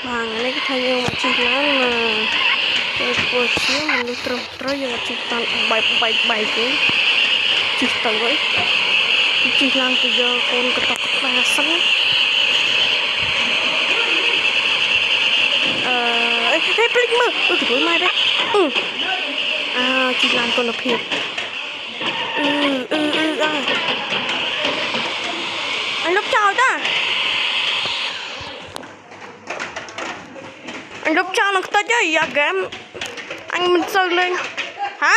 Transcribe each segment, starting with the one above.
Bang, ini kita yang macam mana? Posisi menurut terus yang macam baik tu, cipta gue, ciptaan tu je kon ketok pasang. Pelik mah, tu mai deh. Ciptaan kon lebih. Anh lúc chào ta. Anh lúc chào nó tới chứ giờ game anh mình sơn lên hả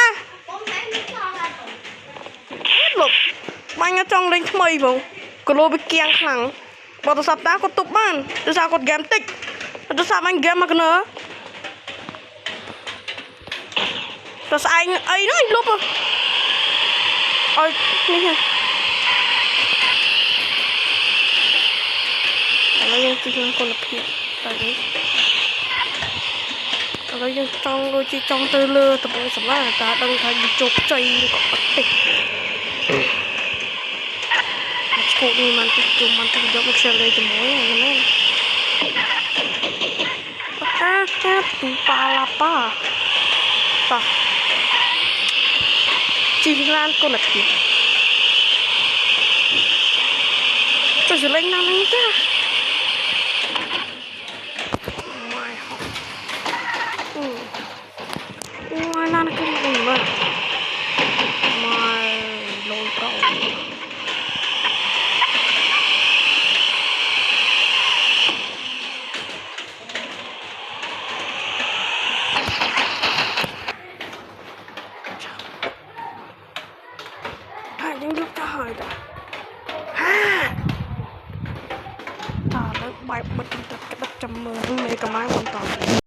lục anh ở trong lên mây vô có lô bị kiêng khẳng bảo tôi sắp ta có tục ban tôi sao có game tích tôi sao anh game mà cái nữa tôi sao anh ấy nó anh lúc à ôi đi nha đây chỉ là con lập hiện tại vì rồi dân trong đôi chi trong tư lưa tập bộ sắm là ta đang thay chụp chơi có tích cô đi man tích cho một xe lấy cho mỗi ngày này tu palapa ta chỉ lan con là gì cho sự lên năm ấy chứ nó cái gì mà lôi cậu những lúc ta hỏi ta ta lấy bài bật cái đất chầm mưa mấy cái máy còn